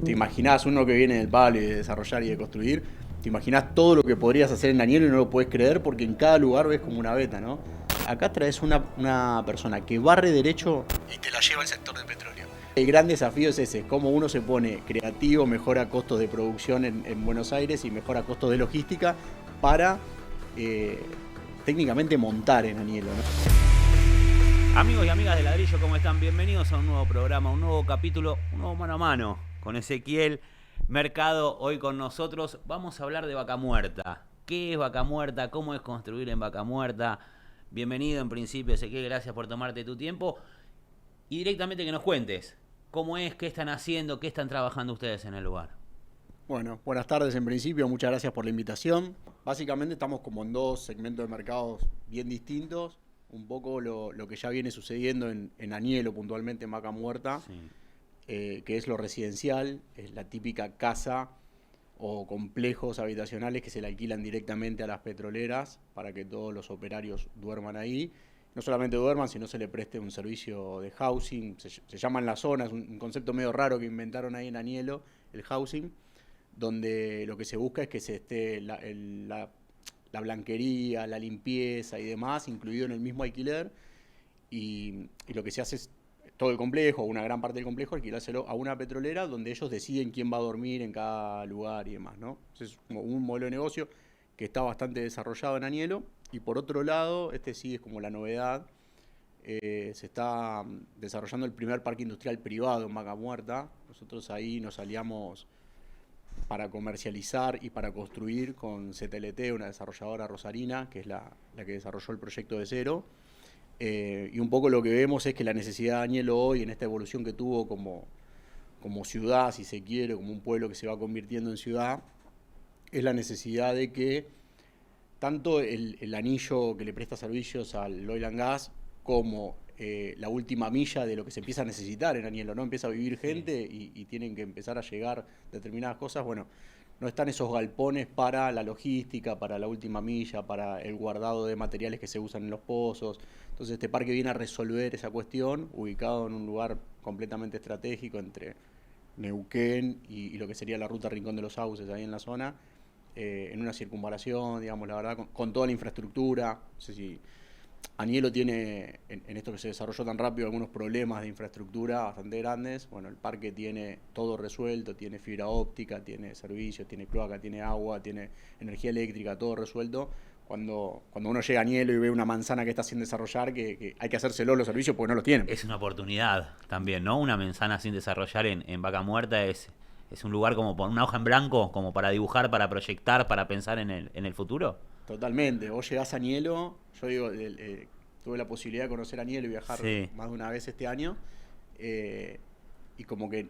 Te imaginás uno que viene del palo y de desarrollar y de construir, te imaginás todo lo que podrías hacer en Anielo y no lo podés creer porque en cada lugar ves como una beta, ¿no? Acá traes una persona que barre derecho y te la lleva al sector del petróleo. El gran desafío es ese, cómo uno se pone creativo, mejora costos de producción en Buenos Aires y mejora costos de logística para eh, técnicamente montar en Anielo, ¿no? Amigos y amigas de Ladrillo, ¿cómo están? Bienvenidos a un nuevo programa, un nuevo capítulo, un nuevo mano a mano con Ezequiel Mercado. Hoy con nosotros vamos a hablar de Vaca Muerta. ¿Qué es Vaca Muerta? ¿Cómo es construir en Vaca Muerta? Bienvenido en principio, Ezequiel, gracias por tomarte tu tiempo. Y directamente que nos cuentes cómo es, qué están haciendo, qué están trabajando ustedes en el lugar. Bueno, buenas tardes en principio, muchas gracias por la invitación. Básicamente estamos como en dos segmentos de mercados bien distintos. Un poco lo que ya viene sucediendo en Anielo, puntualmente en Vaca Muerta, Sí. que es lo residencial, es la típica casa o complejos habitacionales que se le alquilan directamente a las petroleras para que todos los operarios duerman ahí. No solamente duerman, sino se le preste un servicio de housing, se llama en la zona, es un concepto medio raro que inventaron ahí en Anielo, el housing, donde lo que se busca es que se esté la blanquería, la limpieza y demás incluido en el mismo alquiler y lo que se hace es todo el complejo, una gran parte del complejo, alquilárselo a una petrolera donde ellos deciden quién va a dormir en cada lugar y demás, ¿no? Entonces es como un modelo de negocio que está bastante desarrollado en Anielo y por otro lado, este sí es como la novedad, se está desarrollando el primer parque industrial privado en Vaca Muerta. Nosotros ahí nos aliamos para comercializar y para construir con CTLT, una desarrolladora rosarina, que es la que desarrolló el proyecto de cero. Y un poco lo que vemos es que la necesidad de Añelo hoy, en esta evolución que tuvo como ciudad, si se quiere, como un pueblo que se va convirtiendo en ciudad, es la necesidad de que tanto el anillo que le presta servicios al oil and gas como la última milla de lo que se empieza a necesitar en Anielo, ¿no? Empieza a vivir Sí. gente y tienen que empezar a llegar determinadas cosas. Bueno, no están esos galpones para la logística, para la última milla, para el guardado de materiales que se usan en los pozos. Entonces este parque viene a resolver esa cuestión, ubicado en un lugar completamente estratégico entre Neuquén y lo que sería la ruta Rincón de los Sauces, ahí en la zona, en una circunvalación, digamos, la verdad, con toda la infraestructura. No sé si Anielo tiene, en esto que se desarrolló tan rápido, algunos problemas de infraestructura bastante grandes. Bueno, el parque tiene todo resuelto, tiene fibra óptica, tiene servicios, tiene cloaca, tiene agua, tiene energía eléctrica, todo resuelto. Cuando uno llega a Anielo y ve una manzana que está sin desarrollar, que hay que hacérselo los servicios porque no los tienen. Es una oportunidad también, ¿no? Una manzana sin desarrollar en Vaca Muerta es un lugar como una hoja en blanco, como para dibujar, para proyectar, para pensar en el futuro. Totalmente. Vos llegás a Anielo, yo digo, tuve la posibilidad de conocer a Anielo y viajar Sí. más de una vez este año, eh, y como que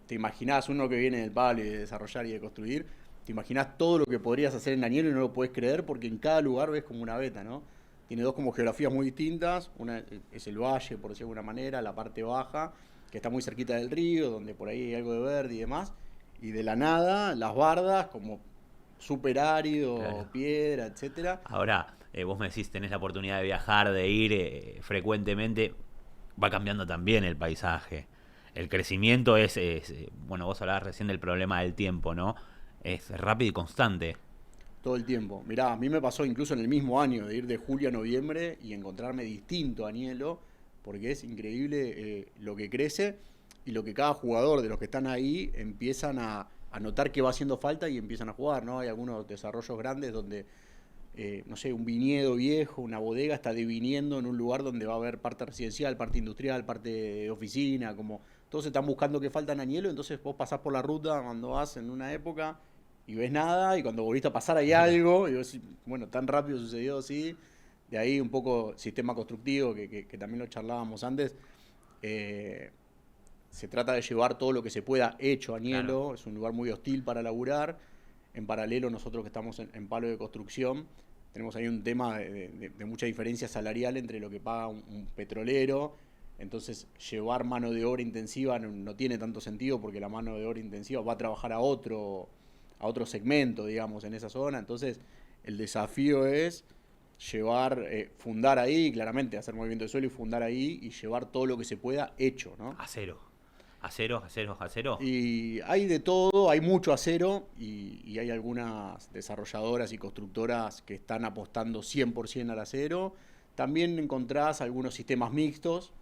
te imaginás uno que viene del palo y de desarrollar y de construir, te imaginás todo lo que podrías hacer en Anielo y no lo podés creer porque en cada lugar ves como una beta, ¿no? Tiene dos como geografías muy distintas, una es el valle, por decirlo de alguna manera, la parte baja, que está muy cerquita del río, donde por ahí hay algo de verde y demás, y de la nada, las bardas, como súper Claro. árido, piedra, etcétera. Ahora, vos me decís, tenés la oportunidad de viajar, de ir frecuentemente. Va cambiando también el paisaje. El crecimiento bueno, vos hablabas recién del problema del tiempo, ¿no? Es rápido y constante. Todo el tiempo. Mirá, a mí me pasó incluso en el mismo año de ir de julio a noviembre y encontrarme distinto a Anielo, porque es increíble lo que crece y lo que cada jugador de los que están ahí empiezan a notar que va haciendo falta y empiezan a jugar, ¿no? Hay algunos desarrollos grandes donde, no sé, un viñedo viejo, una bodega está deviniendo en un lugar donde va a haber parte residencial, parte industrial, parte de oficina, como todos están buscando que falta en Anielo, entonces vos pasás por la ruta cuando vas en una época y ves nada, y cuando volviste a pasar hay algo, y vos decís, bueno, tan rápido sucedió así, de ahí un poco sistema constructivo, que también lo charlábamos antes, eh, se trata de llevar todo lo que se pueda hecho a Claro. Nielo, es un lugar muy hostil para laburar, en paralelo nosotros que estamos en palo de construcción, tenemos ahí un tema de mucha diferencia salarial entre lo que paga un petrolero, entonces llevar mano de obra intensiva no tiene tanto sentido porque la mano de obra intensiva va a trabajar a otro segmento, digamos, en esa zona. Entonces, el desafío es llevar, fundar ahí, claramente, hacer movimiento de suelo y fundar ahí y llevar todo lo que se pueda hecho, ¿no? Acero. Acero, acero, acero. Y hay de todo, hay mucho acero y hay algunas desarrolladoras y constructoras que están apostando 100% al acero. También encontrás algunos sistemas mixtos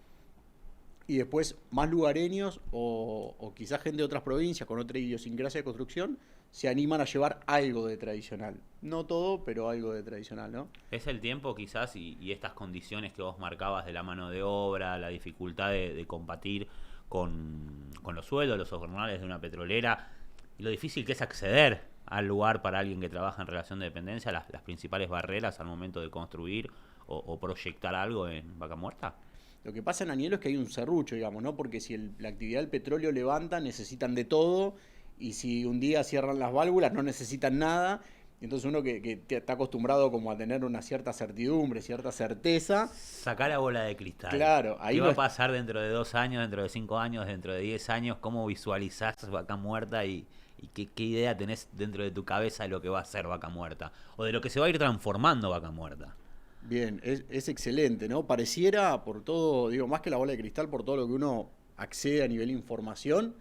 y después más lugareños o quizás gente de otras provincias con otra idiosincrasia de construcción se animan a llevar algo de tradicional. No todo, pero algo de tradicional, ¿no? Es el tiempo quizás y estas condiciones que vos marcabas de la mano de obra, la dificultad de combatir con los sueldos, los jornales de una petrolera, y lo difícil que es acceder al lugar para alguien que trabaja en relación de dependencia, las principales barreras al momento de construir o proyectar algo en Vaca Muerta. Lo que pasa en Anielo es que hay un serrucho, digamos, ¿no? Porque si la actividad del petróleo levanta, necesitan de todo, y si un día cierran las válvulas, no necesitan nada. Entonces uno que está acostumbrado como a tener una cierta certidumbre, cierta certeza. Sacar la bola de cristal. Claro, ahí ¿Qué va a pasar dentro de 2 años, dentro de 5 años, dentro de 10 años? ¿Cómo visualizás Vaca Muerta y qué idea tenés dentro de tu cabeza de lo que va a ser Vaca Muerta? O de lo que se va a ir transformando Vaca Muerta. Bien, es excelente, ¿no? Pareciera por todo, digo, más que la bola de cristal, por todo lo que uno accede a nivel de información,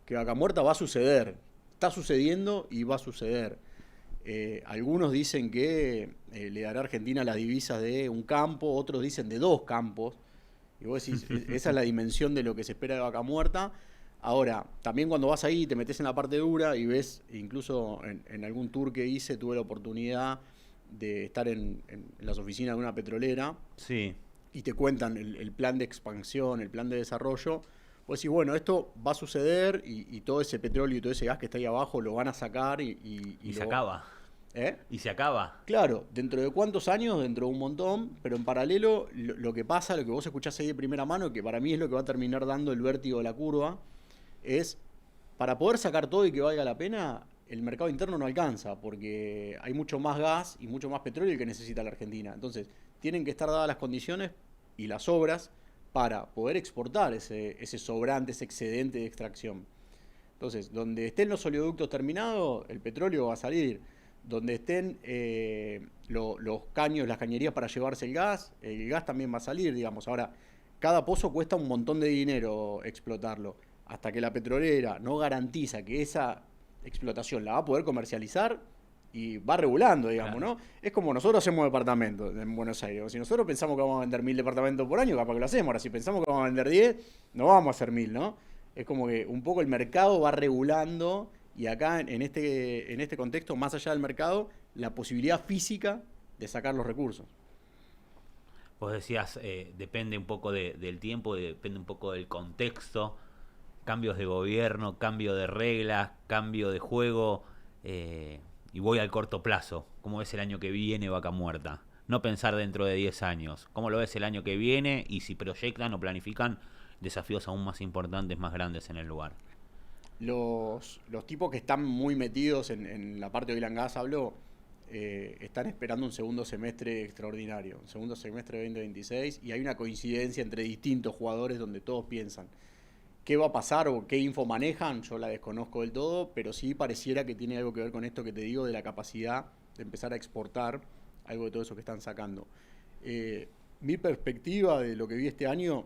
que Vaca Muerta va a suceder. Está sucediendo y va a suceder. Algunos dicen que le dará a Argentina las divisas de un campo, otros dicen de 2 campos. Y vos decís, esa es la dimensión de lo que se espera de Vaca Muerta. Ahora, también cuando vas ahí te metes en la parte dura y ves, incluso en algún tour que hice, tuve la oportunidad de estar en las oficinas de una petrolera. Sí. Y te cuentan el plan de expansión, el plan de desarrollo. Vos decís, bueno, esto va a suceder y todo ese petróleo y todo ese gas que está ahí abajo lo van a sacar y se acaba. ¿Eh? Y se acaba. Claro, ¿dentro de cuántos años? Dentro de un montón, pero en paralelo lo que pasa, lo que vos escuchás ahí de primera mano, que para mí es lo que va a terminar dando el vértigo de la curva, es para poder sacar todo y que valga la pena, el mercado interno no alcanza, porque hay mucho más gas y mucho más petróleo que necesita la Argentina. Entonces, tienen que estar dadas las condiciones y las obras para poder exportar ese sobrante, ese excedente de extracción. Entonces, donde estén los oleoductos terminados, el petróleo va a salir. Donde estén los caños, las cañerías para llevarse el gas también va a salir, digamos. Ahora, cada pozo cuesta un montón de dinero explotarlo. Hasta que la petrolera no garantiza que esa explotación la va a poder comercializar y va regulando, digamos, claro, ¿no? Es como nosotros hacemos departamentos en Buenos Aires. Si nosotros pensamos que vamos a vender 1000 departamentos por año, capaz que lo hacemos. Ahora, si pensamos que vamos a vender 10, no vamos a hacer 1000, ¿no? Es como que un poco el mercado va regulando. Y acá, en este contexto, más allá del mercado, la posibilidad física de sacar los recursos. Vos decías, depende un poco del tiempo, depende un poco del contexto, cambios de gobierno, cambio de reglas, cambio de juego, y voy al corto plazo. ¿Cómo ves el año que viene Vaca Muerta? No pensar dentro de 10 años. ¿Cómo lo ves el año que viene? Y si proyectan o planifican desafíos aún más importantes, más grandes en el lugar. Los tipos que están muy metidos en la parte de Oil and Gas, hablo, están esperando un segundo semestre extraordinario, un segundo semestre de 2026, y hay una coincidencia entre distintos jugadores donde todos piensan qué va a pasar o qué info manejan. Yo la desconozco del todo, pero sí pareciera que tiene algo que ver con esto que te digo de la capacidad de empezar a exportar algo de todo eso que están sacando. Mi perspectiva de lo que vi este año,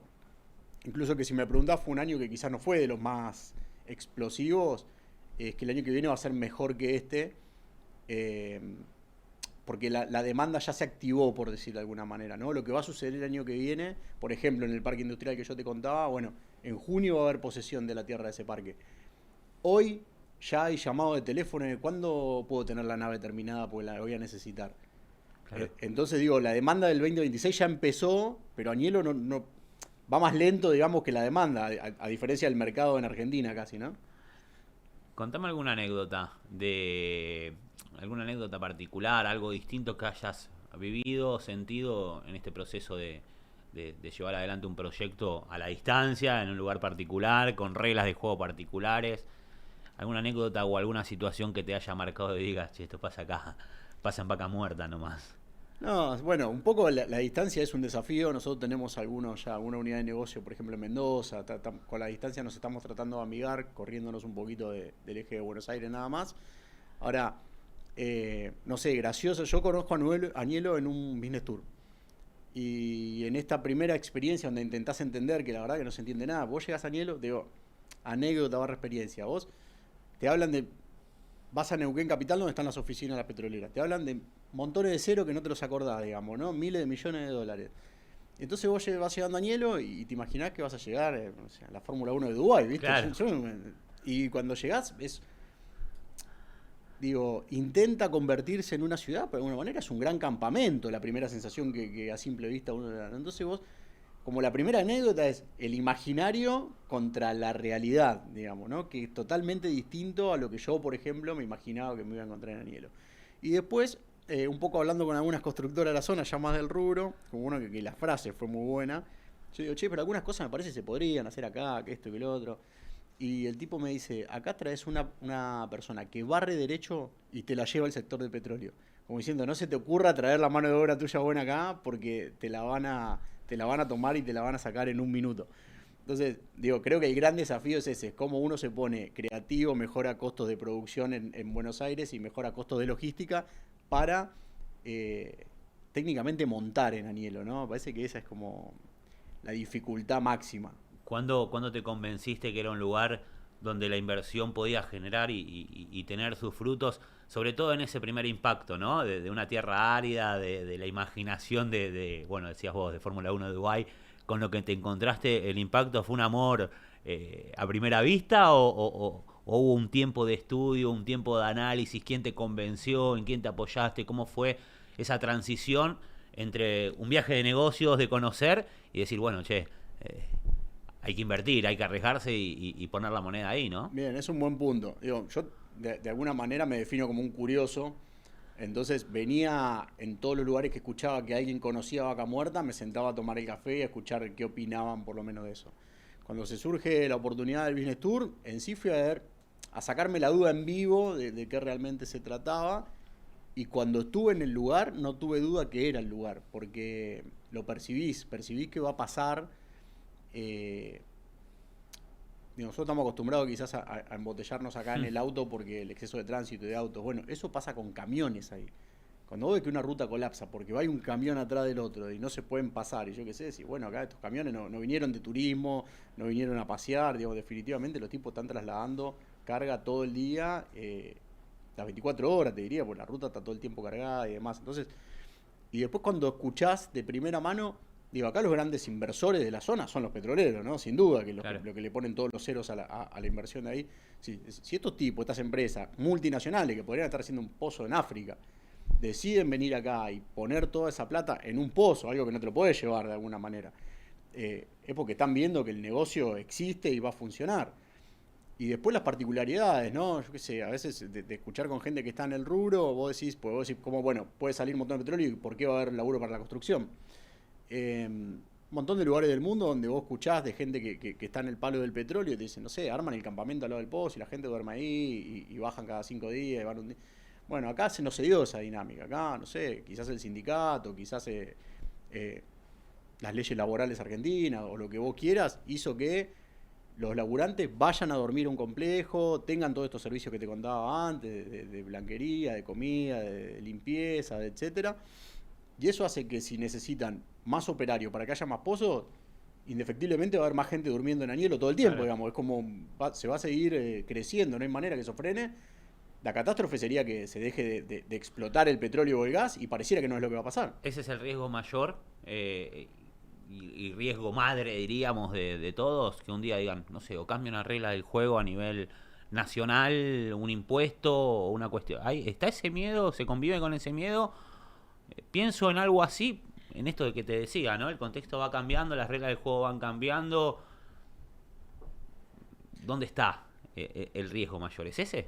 incluso que si me preguntás, fue un año que quizás no fue de los más explosivos, es que el año que viene va a ser mejor que este, porque la demanda ya se activó, por decirlo de alguna manera, ¿no? Lo que va a suceder el año que viene, por ejemplo, en el parque industrial que yo te contaba, bueno, en junio va a haber posesión de la tierra de ese parque. Hoy ya hay llamado de teléfono de cuándo puedo tener la nave terminada porque la voy a necesitar. Claro. Entonces digo, la demanda del 2026 ya empezó, pero Anielo no va más lento, digamos, que la demanda, a diferencia del mercado en Argentina casi, ¿no? Contame alguna anécdota particular, algo distinto que hayas vivido, sentido en este proceso de llevar adelante un proyecto a la distancia, en un lugar particular, con reglas de juego particulares. ¿Alguna anécdota o alguna situación que te haya marcado y digas, che, esto pasa acá, pasa en Vaca Muerta nomás? No, bueno, un poco la distancia es un desafío. Nosotros tenemos alguna unidad de negocio, por ejemplo, en Mendoza. Con la distancia nos estamos tratando de amigar, corriéndonos un poquito del eje de Buenos Aires nada más. Ahora, no sé, gracioso. Yo conozco a Agnello en un business tour. Y en esta primera experiencia donde intentás entender que la verdad que no se entiende nada, vos llegás a Agnello, digo, anécdota barra experiencia. Vos te hablan de, vas a Neuquén Capital donde están las oficinas de la petrolera, te hablan de montones de cero que no te los acordás, digamos, ¿no? Miles de millones de dólares. Entonces vos vas llegando a Agnello y te imaginás que vas a llegar o sea, a la Fórmula 1 de Dubái, ¿viste? Claro. Y cuando llegás intenta convertirse en una ciudad, pero de alguna manera es un gran campamento, la primera sensación que a simple vista uno le da. Entonces vos, como la primera anécdota es el imaginario contra la realidad, digamos, ¿no? Que es totalmente distinto a lo que yo, por ejemplo, me imaginaba que me iba a encontrar en Agnello. Y después, un poco hablando con algunas constructoras de la zona, ya más del rubro, como uno que la frase fue muy buena, yo digo, che, pero algunas cosas me parece que se podrían hacer acá, que esto, que lo otro. Y el tipo me dice, acá traes una persona que barre derecho y te la lleva al sector del petróleo. Como diciendo, no se te ocurra traer la mano de obra tuya buena acá porque te la van a tomar y te la van a sacar en un minuto. Entonces, creo que el gran desafío es ese, es cómo uno se pone creativo, mejora costos de producción en Buenos Aires y mejora costos de logística para técnicamente montar en Agnello, ¿no? Parece que esa es como la dificultad máxima. ¿Cuándo te convenciste que era un lugar donde la inversión podía generar y tener sus frutos, sobre todo en ese primer impacto, ¿no? De una tierra árida, de la imaginación bueno, decías vos, de Fórmula 1 de Dubái, con lo que te encontraste, el impacto fue un amor a primera vista o hubo un tiempo de estudio, un tiempo de análisis? ¿Quién te convenció? ¿En quién te apoyaste? ¿Cómo fue esa transición entre un viaje de negocios, de conocer y decir, bueno, che, hay que invertir, hay que arriesgarse y poner la moneda ahí, ¿no? Bien, es un buen punto. Yo de alguna manera me defino como un curioso. Entonces venía en todos los lugares que escuchaba que alguien conocía Vaca Muerta, me sentaba a tomar el café y a escuchar qué opinaban por lo menos de eso. Cuando se surge la oportunidad del Business Tour, en sí fui a sacarme la duda en vivo de qué realmente se trataba. Y cuando estuve en el lugar, no tuve duda que era el lugar, porque lo percibí que va a pasar. Nosotros estamos acostumbrados quizás a embotellarnos acá en el auto porque el exceso de tránsito y de autos. Bueno, eso pasa con camiones ahí. Cuando vos ves que una ruta colapsa porque va un camión atrás del otro y no se pueden pasar, y yo qué sé, si bueno, acá estos camiones no vinieron de turismo, no vinieron a pasear, definitivamente los tipos están trasladando carga todo el día, las 24 horas te diría, porque la ruta está todo el tiempo cargada y demás. Entonces, y después cuando escuchás de primera mano, acá los grandes inversores de la zona son los petroleros, ¿no? Sin duda, que lo que le ponen todos los ceros a la inversión de ahí. Si estos tipos, estas empresas multinacionales que podrían estar haciendo un pozo en África, deciden venir acá y poner toda esa plata en un pozo, algo que no te lo podés llevar de alguna manera, es porque están viendo que el negocio existe y va a funcionar. Y después las particularidades, ¿no? Yo qué sé, a veces de escuchar con gente que está en el rubro, vos decís cómo, bueno, puede salir un montón de petróleo y por qué va a haber laburo para la construcción. Un montón de lugares del mundo donde vos escuchás de gente que está en el palo del petróleo y te dicen, no sé, arman el campamento al lado del pozo y la gente duerme ahí y bajan cada 5 días y van un día. Bueno, acá no se dio esa dinámica. Acá, no sé, quizás el sindicato, quizás las leyes laborales argentinas o lo que vos quieras, hizo que los laburantes vayan a dormir a un complejo, tengan todos estos servicios que te contaba antes, de blanquería, de comida, de limpieza, etcétera. Y eso hace que si necesitan más operarios para que haya más pozos, indefectiblemente va a haber más gente durmiendo en Agnello todo el tiempo, digamos. Es como, se va a seguir creciendo, no hay manera que eso frene. La catástrofe sería que se deje de explotar el petróleo o el gas y pareciera que no es lo que va a pasar. Ese es el riesgo mayor y riesgo madre, diríamos, de todos, que un día digan, no sé, o cambia una regla del juego a nivel nacional, un impuesto o una cuestión. ¿Está ese miedo? ¿Se convive con ese miedo? Pienso en algo así, en esto de que te decía, ¿no? El contexto va cambiando, las reglas del juego van cambiando. ¿Dónde está el riesgo mayor? ¿Es ese?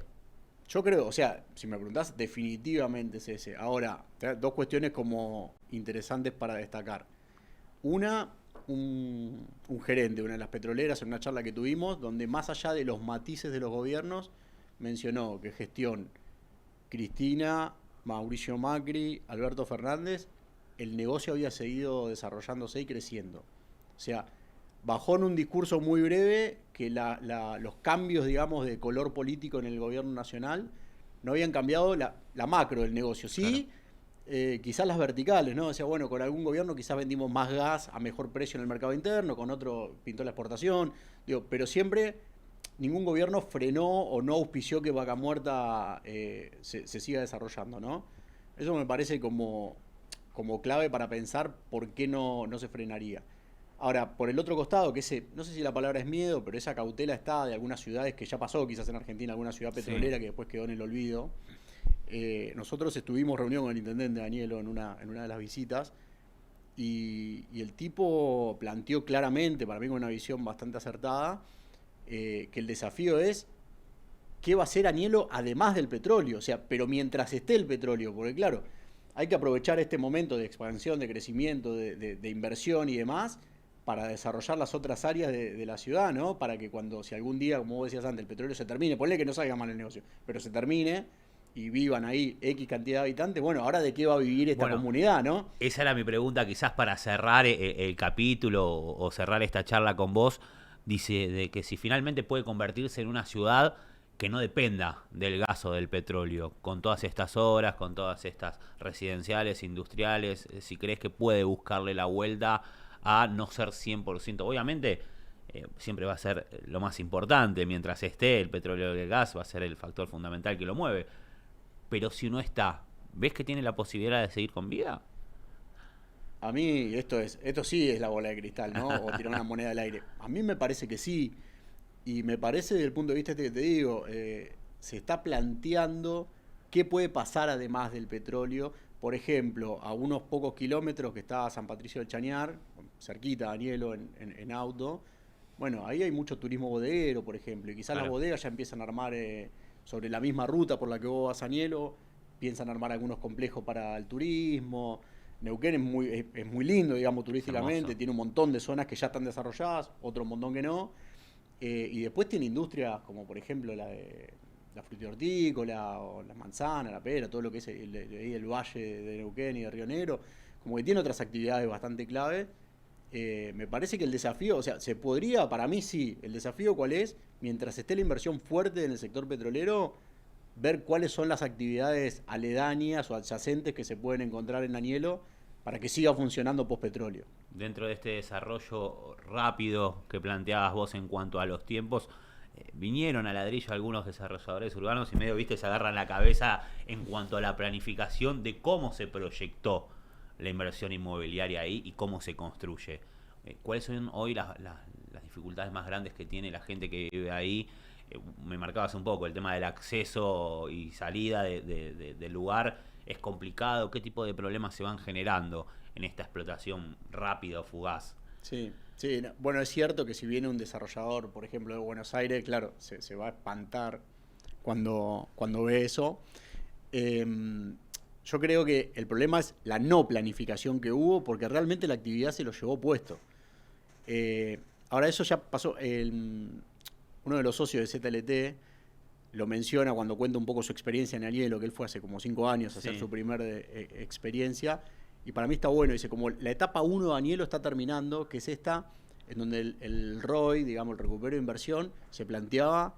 Yo creo, o sea, si me preguntás, definitivamente es ese. Ahora, dos cuestiones como interesantes para destacar. Una, un gerente de una de las petroleras en una charla que tuvimos, donde más allá de los matices de los gobiernos, mencionó que gestión Cristina, Mauricio Macri, Alberto Fernández, el negocio había seguido desarrollándose y creciendo. O sea, bajó en un discurso muy breve que los cambios, digamos, de color político en el gobierno nacional no habían cambiado la macro del negocio. Sí, quizás las verticales, ¿no? O sea, bueno, con algún gobierno quizás vendimos más gas a mejor precio en el mercado interno, con otro pintó la exportación, digo, pero siempre ningún gobierno frenó o no auspició que Vaca Muerta se siga desarrollando, ¿no? Eso me parece como clave para pensar por qué no se frenaría. Ahora, por el otro costado, que no sé si la palabra es miedo, pero esa cautela está de algunas ciudades que ya pasó, quizás en Argentina, alguna ciudad petrolera Sí. que después quedó en el olvido. Nosotros estuvimos reunidos con el intendente Danielo en una de las visitas y el tipo planteó claramente, para mí con una visión bastante acertada, que el desafío es qué va a hacer Anielo además del petróleo, o sea, pero mientras esté el petróleo, porque claro, hay que aprovechar este momento de expansión, de crecimiento, de inversión y demás, para desarrollar las otras áreas de la ciudad, ¿no? Para que si algún día, como vos decías antes, el petróleo se termine, ponle que no salga mal el negocio, pero se termine y vivan ahí X cantidad de habitantes, bueno, ahora de qué va a vivir esta Bueno, comunidad, ¿no? esa era mi pregunta, quizás para cerrar el capítulo o cerrar esta charla con vos. Dice de que si finalmente puede convertirse en una ciudad que no dependa del gas o del petróleo, con todas estas obras, con todas estas residenciales, industriales, si crees que puede buscarle la vuelta a no ser 100%. Obviamente, siempre va a ser lo más importante, mientras esté el petróleo y el gas, va a ser el factor fundamental que lo mueve. Pero si no está, ¿ves que tiene la posibilidad de seguir con vida? A mí esto sí es la bola de cristal, ¿no? O tirar una moneda al aire. A mí me parece que sí. Y me parece desde el punto de vista este que te digo, se está planteando qué puede pasar además del petróleo. Por ejemplo, a unos pocos kilómetros que está San Patricio del Chañar, cerquita, Danielo, en auto. Bueno, ahí hay mucho turismo bodeguero, por ejemplo. Y quizás las Claro. bodegas ya empiezan a armar sobre la misma ruta por la que vos vas a Danielo, piensan armar algunos complejos para el turismo. Neuquén es muy lindo, digamos, Es hermoso. turísticamente, tiene un montón de zonas que ya están desarrolladas, otro montón que no. Y después tiene industrias como por ejemplo la de la frutihortícola, o la manzana, la pera, todo lo que es el valle de Neuquén y de Río Negro, como que tiene otras actividades bastante clave. Me parece que el desafío, o sea, se podría, para mí sí, el desafío cuál es, mientras esté la inversión fuerte en el sector petrolero, ver cuáles son las actividades aledañas o adyacentes que se pueden encontrar en Anielo para que siga funcionando post petróleo. Dentro de este desarrollo rápido que planteabas vos en cuanto a los tiempos, vinieron a Ladrillo algunos desarrolladores urbanos y medio, viste, se agarran la cabeza en cuanto a la planificación de cómo se proyectó la inversión inmobiliaria ahí y cómo se construye. ¿Cuáles son hoy las dificultades más grandes que tiene la gente que vive ahí? Me marcabas un poco el tema del acceso y salida del lugar. ¿Es complicado? ¿Qué tipo de problemas se van generando en esta explotación rápida o fugaz? Sí, sí, bueno, es cierto que si viene un desarrollador, por ejemplo, de Buenos Aires, claro, se va a espantar cuando ve eso. Yo creo que el problema es la no planificación que hubo, porque realmente la actividad se lo llevó puesto. Ahora eso ya pasó. Uno de los socios de ZLT lo menciona cuando cuenta un poco su experiencia en Anielo, que él fue hace como 5 años a hacer Sí. su primer experiencia. Y para mí está bueno, dice, como la etapa 1 de Anielo está terminando, que es esta, en donde el ROI, digamos, el recupero de inversión, se planteaba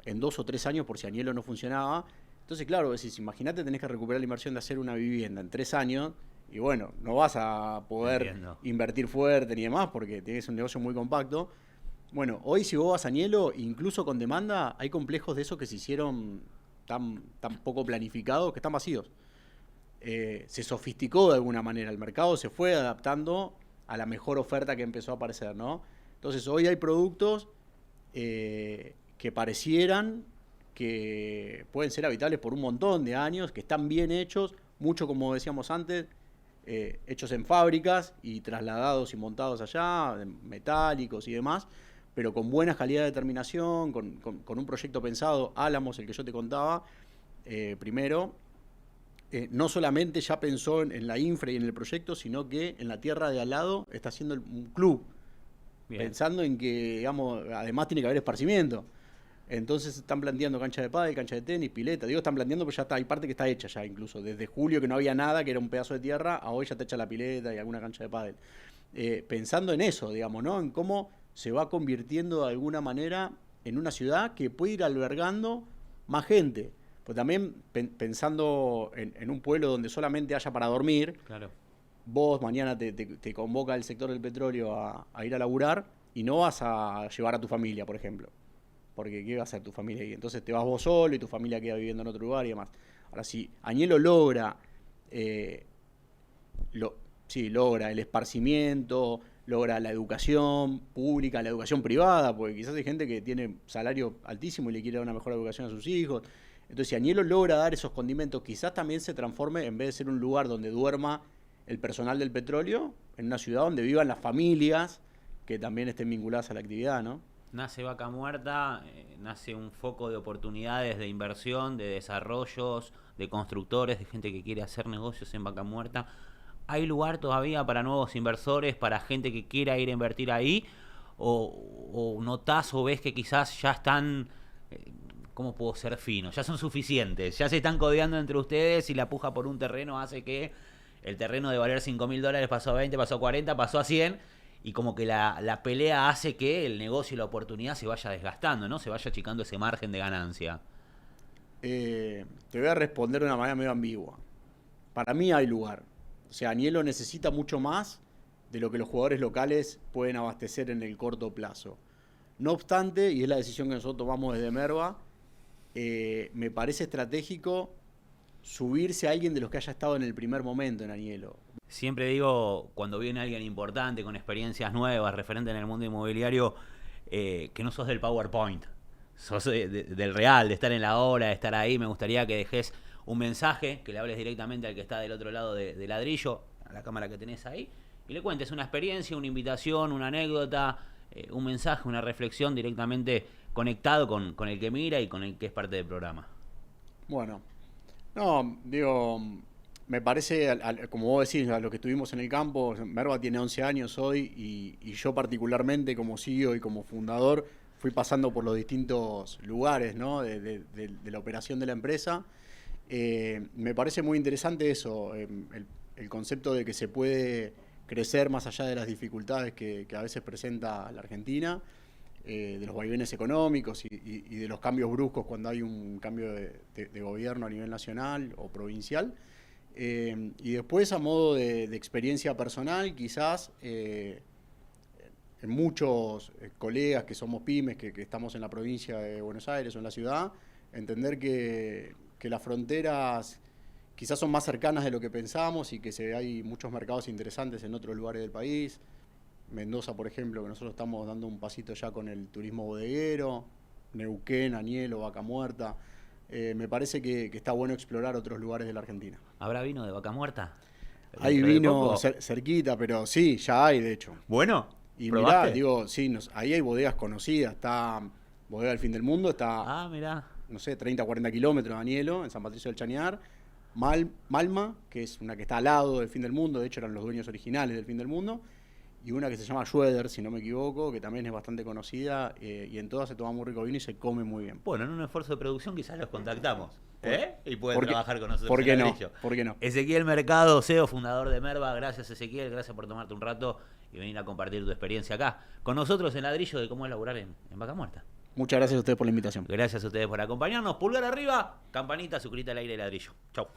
en 2 o 3 años por si Anielo no funcionaba. Entonces, claro, decís, imagínate, tenés que recuperar la inversión de hacer una vivienda en 3 años, y bueno, no vas a poder Entiendo. invertir fuerte ni demás, porque tienes un negocio muy compacto. Bueno, hoy si vos vas a Anielo, incluso con demanda, hay complejos de esos que se hicieron tan poco planificados que están vacíos. Se sofisticó de alguna manera, el mercado se fue adaptando a la mejor oferta que empezó a aparecer, ¿no? Entonces hoy hay productos que parecieran que pueden ser habitables por un montón de años, que están bien hechos, mucho como decíamos antes, hechos en fábricas y trasladados y montados allá, metálicos y demás, pero con buena calidad de terminación, con un proyecto pensado, Álamos, el que yo te contaba, primero, no solamente ya pensó en la infra y en el proyecto, sino que en la tierra de al lado está haciendo un club, Bien. pensando en que, digamos, además tiene que haber esparcimiento. Entonces están planteando cancha de pádel, cancha de tenis, pileta. Digo, están planteando, pero ya está, hay parte que está hecha ya incluso. Desde julio que no había nada, que era un pedazo de tierra, a hoy ya está hecha la pileta y alguna cancha de pádel. Pensando en eso, digamos, ¿no? En cómo se va convirtiendo de alguna manera en una ciudad que puede ir albergando más gente. Pues también pensando en un pueblo donde solamente haya para dormir, Claro. vos mañana te convoca el sector del petróleo a ir a laburar y no vas a llevar a tu familia, por ejemplo. Porque ¿qué va a hacer tu familia ahí? Entonces te vas vos solo y tu familia queda viviendo en otro lugar y demás. Ahora, si Añelo logra, logra el esparcimiento, logra la educación pública, la educación privada, porque quizás hay gente que tiene salario altísimo y le quiere dar una mejor educación a sus hijos. Entonces, si Añelo logra dar esos condimentos, quizás también se transforme, en vez de ser un lugar donde duerma el personal del petróleo, en una ciudad donde vivan las familias que también estén vinculadas a la actividad, ¿no? Nace Vaca Muerta, nace un foco de oportunidades de inversión, de desarrollos, de constructores, de gente que quiere hacer negocios en Vaca Muerta. ¿Hay lugar todavía para nuevos inversores, para gente que quiera ir a invertir ahí? ¿O notás o ves que quizás ya están, ¿cómo puedo ser fino? Ya son suficientes, ya se están codeando entre ustedes y la puja por un terreno hace que el terreno de valer $5.000 pasó a 20, pasó a 40, pasó a 100... y como que la pelea hace que el negocio y la oportunidad se vaya desgastando, ¿no? Se vaya achicando ese margen de ganancia. Te voy a responder de una manera medio ambigua. Para mí hay lugar. O sea, Añelo necesita mucho más de lo que los jugadores locales pueden abastecer en el corto plazo. No obstante, y es la decisión que nosotros tomamos desde Merva, me parece estratégico subirse a alguien de los que haya estado en el primer momento en Añelo. Siempre digo, cuando viene alguien importante, con experiencias nuevas, referente en el mundo inmobiliario, que no sos del PowerPoint, sos del real, de estar en la hora, de estar ahí. Me gustaría que dejes un mensaje, que le hables directamente al que está del otro lado de Ladrillo, a la cámara que tenés ahí, y le cuentes una experiencia, una invitación, una anécdota, un mensaje, una reflexión directamente conectado con el que mira y con el que es parte del programa. Bueno, no, digo, me parece, como vos decís, a lo que estuvimos en el campo, Merva tiene 11 años hoy y yo particularmente como CEO y como fundador fui pasando por los distintos lugares, ¿no? de la operación de la empresa. Me parece muy interesante eso, el concepto de que se puede crecer más allá de las dificultades que a veces presenta la Argentina, de los vaivenes económicos y de los cambios bruscos cuando hay un cambio de gobierno a nivel nacional o provincial. Y después, a modo de experiencia personal, quizás en muchos colegas que somos pymes, que estamos en la provincia de Buenos Aires o en la ciudad, entender que las fronteras quizás son más cercanas de lo que pensamos y que hay muchos mercados interesantes en otros lugares del país. Mendoza, por ejemplo, que nosotros estamos dando un pasito ya con el turismo bodeguero, Neuquén, Añelo, Vaca Muerta. Me parece que está bueno explorar otros lugares de la Argentina. ¿Habrá vino de Vaca Muerta? Hay vino cerquita, pero sí, ya hay, de hecho. Bueno, y ¿probaste? mirá, digo, sí, ahí hay bodegas conocidas. Está Bodega del Fin del Mundo, está, Mirá. no sé, 30 o 40 kilómetros de Añelo, en San Patricio del Chañar. Malma, que es una que está al lado del Fin del Mundo, de hecho eran los dueños originales del Fin del Mundo. Y una que se llama Schroeder, si no me equivoco, que también es bastante conocida, y en todas se toma muy rico vino y se come muy bien. Bueno, en un esfuerzo de producción quizás los contactamos, y pueden trabajar con nosotros. ¿Por qué no? ¿Por qué no? Ezequiel Mercado, CEO, fundador de Merva. Gracias, Ezequiel, gracias por tomarte un rato y venir a compartir tu experiencia acá con nosotros en Ladrillo de cómo es laburar en Vaca Muerta. Muchas gracias a ustedes por la invitación. Gracias a ustedes por acompañarnos. Pulgar arriba, campanita, suscrita al aire de Ladrillo. Chau.